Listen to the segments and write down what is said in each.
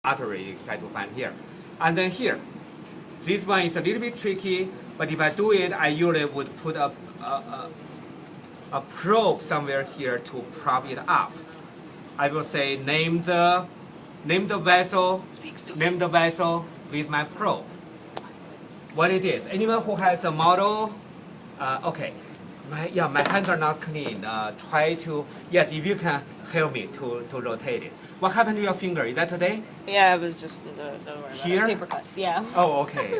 artery you expect to find here. And then here, this one is a little bit tricky, but if I do it, I usually would put a probe somewhere here to prop it up. I will say name the vessel with my probe. What it is? Anyone who has a model? Okay. My hands are not clean. Try to, yes, if you can help me to rotate it. What happened to your finger? Is that today? Yeah, it was just here? Paper cut. Yeah. Oh, okay.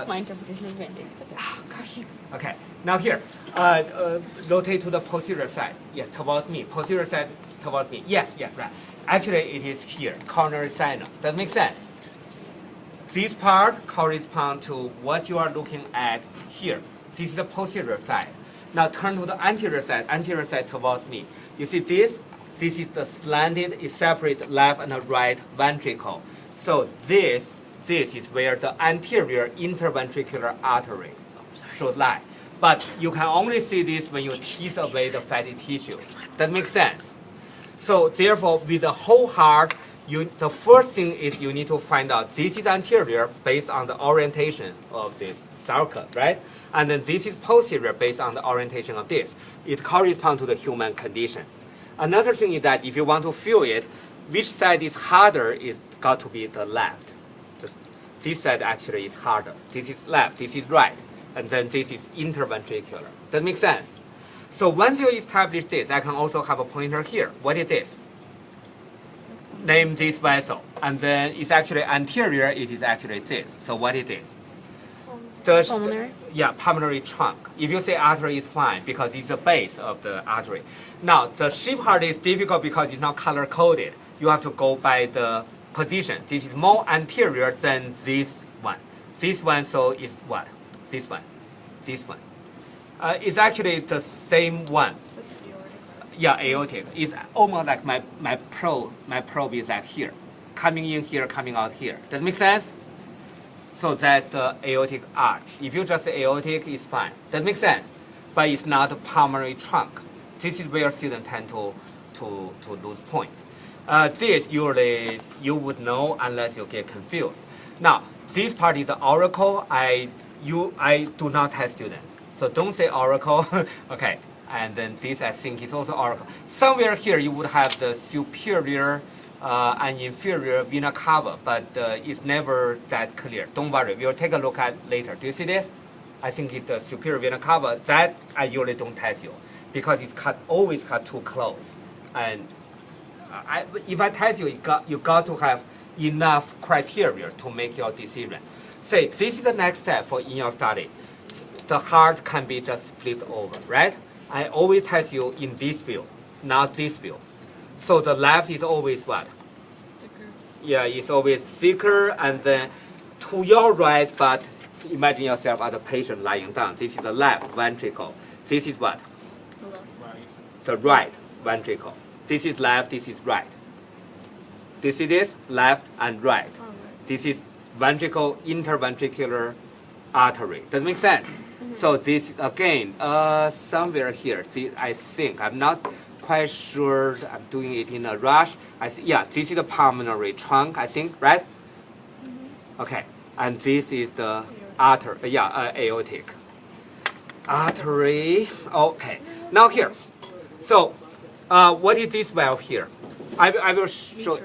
My interpretation is bending. It's okay. Gosh. Okay. Now here, rotate to the posterior side. Yeah, towards me. Posterior side towards me. Yes, yeah, right. Actually, it is here. Coronary sinus. Does that make sense? This part corresponds to what you are looking at here. This is the posterior side. Now turn to the anterior side towards me. You see this? This is the slanted, it separates left and right ventricle. So this is where the anterior interventricular artery should lie. But you can only see this when you tease away the fatty tissues. That makes sense. So therefore, with the whole heart, the first thing is you need to find out this is anterior based on the orientation of this sulcus, right? And then this is posterior based on the orientation of this. It corresponds to the human condition. Another thing is that if you want to feel it, which side is harder is got to be the left. This side actually is harder. This is left, this is right. And then this is interventricular. That makes sense? So once you establish this, I can also have a pointer here. What is this? Name this vessel. And then it's actually anterior, it is actually this. So what is this? Pulmonary? Yeah, pulmonary trunk. If you say artery, it's fine because it's the base of the artery. Now, the sheep heart is difficult because it's not color-coded. You have to go by the position. This is more anterior than this one. This one, so is what? This one. This one. It's actually the same one. Yeah, aortic. It's almost like my probe is like here. Coming in here, coming out here. Does it make sense? So that's the aortic arch. If you just say aortic, it's fine. That makes sense. But it's not a pulmonary trunk. This is where students tend to lose point. This usually you would know unless you get confused. Now, this part is the auricle. I do not test students. So don't say auricle. Okay. And then this I think is also auricle. Somewhere here you would have the superior and inferior vena cava, but it's never that clear. Don't worry, we'll take a look at later. Do you see this? I think it's the superior vena cava. That I usually don't test you because it's always cut too close. And if I test you, you got to have enough criteria to make your decision. Say, this is the next step in your study. The heart can be just flipped over, right? I always test you in this view, not this view. So the left is always what? Thicker. Yeah, it's always thicker, and then to your right, but imagine yourself as a patient lying down. This is the left ventricle. This is what? The left. The right ventricle. This is left, this is right. This is this, left and right. Oh, right. This is ventricle interventricular artery. Does it make sense? Mm-hmm. So this, again, somewhere here, I think, I'm not quite sure I'm doing it in a rush. Yeah, this is the pulmonary trunk, I think, right? Mm-hmm. Okay, and this is the artery, aortic. Artery, okay. Now here, so what is this valve here? I will show,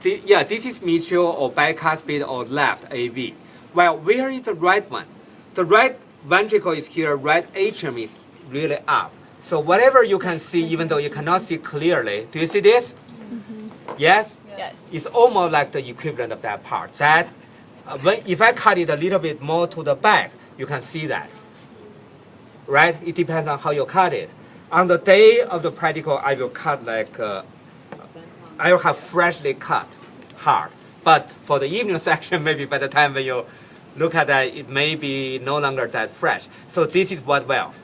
this is mitral or bicuspid or left AV. Well, where is the right one? The right ventricle is here, right atrium is really up. So whatever you can see, even though you cannot see clearly, do you see this? Mm-hmm. Yes? Yes. It's almost like the equivalent of that part. That if I cut it a little bit more to the back, you can see that. Right? It depends on how you cut it. On the day of the practical, I will cut like, I will have freshly cut hard. But for the evening section, maybe by the time when you look at that, it may be no longer that fresh. So this is what valve?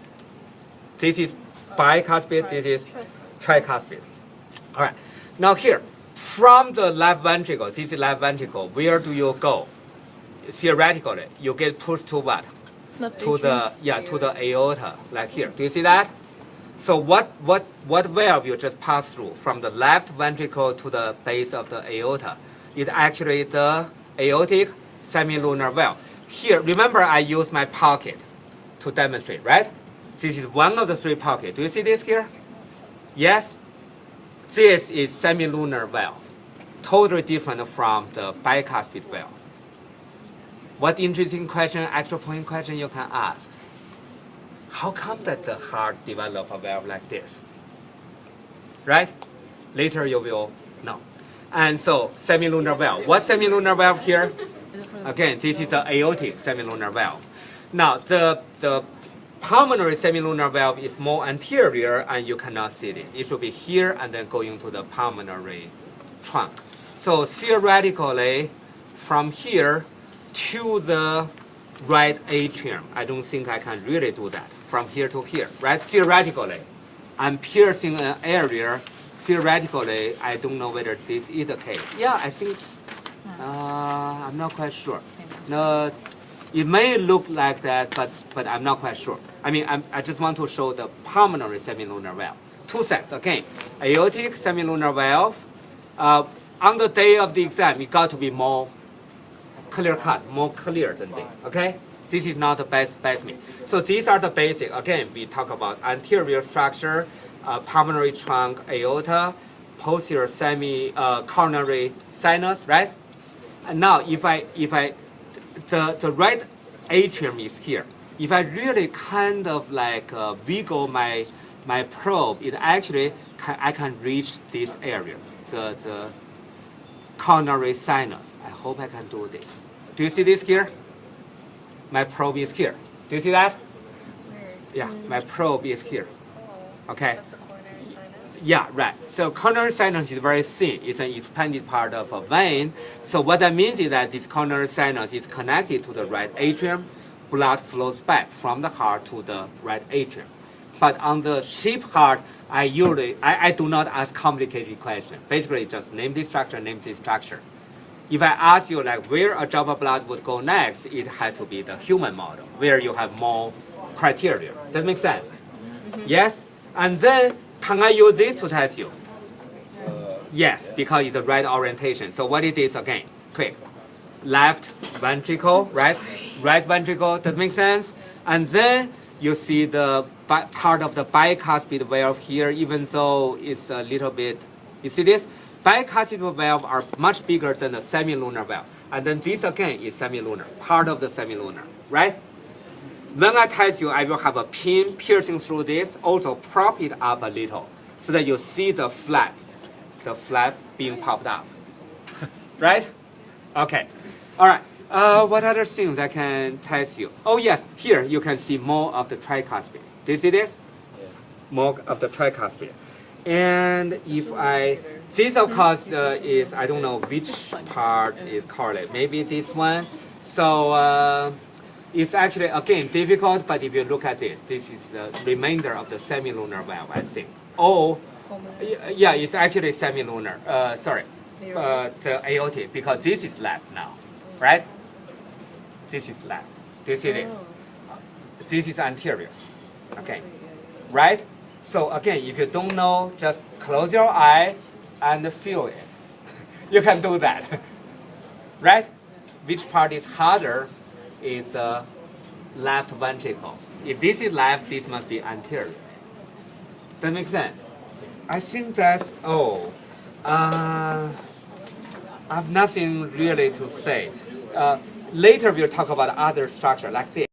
This is bicuspid, this is tricuspid. All right. Now here, from the left ventricle, this is left ventricle, where do you go? Theoretically, you get pushed to what? To the aorta, like here. Do you see that? So what valve you just pass through from the left ventricle to the base of the aorta? is actually the aortic semilunar valve. Here, remember I used my pocket to demonstrate, right? This is one of the three pockets. Do you see this here? Yes? This is semilunar valve, totally different from the bicuspid valve. What interesting question, actual point question you can ask? How come that the heart develop a valve like this? Right? Later you will know. And so, semilunar valve. What semilunar valve here? Again, this is the aortic semilunar valve. Now, the pulmonary semilunar valve is more anterior, and you cannot see it. It should be here and then going to the pulmonary trunk. So theoretically, from here to the right atrium, I don't think I can really do that. From here to here, right? Theoretically, I'm piercing an area. Theoretically, I don't know whether this is the case. Yeah, I think, I'm not quite sure. No, it may look like that, but I'm not quite sure. I mean, I just want to show the pulmonary semilunar valve. Two sets, again, aortic semilunar valve. On the day of the exam, it got to be more clear-cut, more clear than this, okay? This is not the best specimen. So these are the basic. Again, we talk about anterior structure, pulmonary trunk, aorta, posterior coronary sinus, right? And now, if the right atrium is here. If I really kind of like wiggle my probe, it actually I can reach this area, the coronary sinus. I hope I can do this. Do you see this here? My probe is here. Do you see that? Where? Yeah, my probe is here. Oh, Okay. that's a coronary sinus? Yeah, right. So coronary sinus is very thin. It's an expanded part of a vein. So what that means is that this coronary sinus is connected to the right atrium. Blood flows back from the heart to the right atrium. But on the sheep heart, I do not ask complicated questions. Basically, just name this structure, name this structure. If I ask you like where a drop of blood would go next, it had to be the human model, where you have more criteria. Does that make sense? Yes? And then, can I use this to test you? Yes, because it's the right orientation. So what it is again, quick. Left ventricle, right? Right ventricle, does that make sense? And then you see the part of the bicuspid valve here, even though it's a little bit, you see this? Bicuspid valve are much bigger than the semilunar valve. And then this again is semilunar, part of the semilunar, right? When I test you, I will have a pin piercing through this, also prop it up a little so that you see the flap being popped up, right? Okay, all right. What other things I can test you? Oh yes, here you can see more of the tricuspid. Do you see this? More of the tricuspid. And if this of course is, I don't know which part is correlated. Maybe this one. So it's actually, again, difficult, but if you look at this is the remainder of the semilunar valve, I think. Oh, yeah, it's actually semilunar. Sorry, the aortic, because this is left now, right? This is left. Do you see this? This is anterior. Okay, right? So again, if you don't know, just close your eye and feel it. You can do that, right? Which part is harder is the left ventricle. If this is left, this must be anterior. That makes sense? I think that's all. I have nothing really to say. Later we'll talk about other structure like this.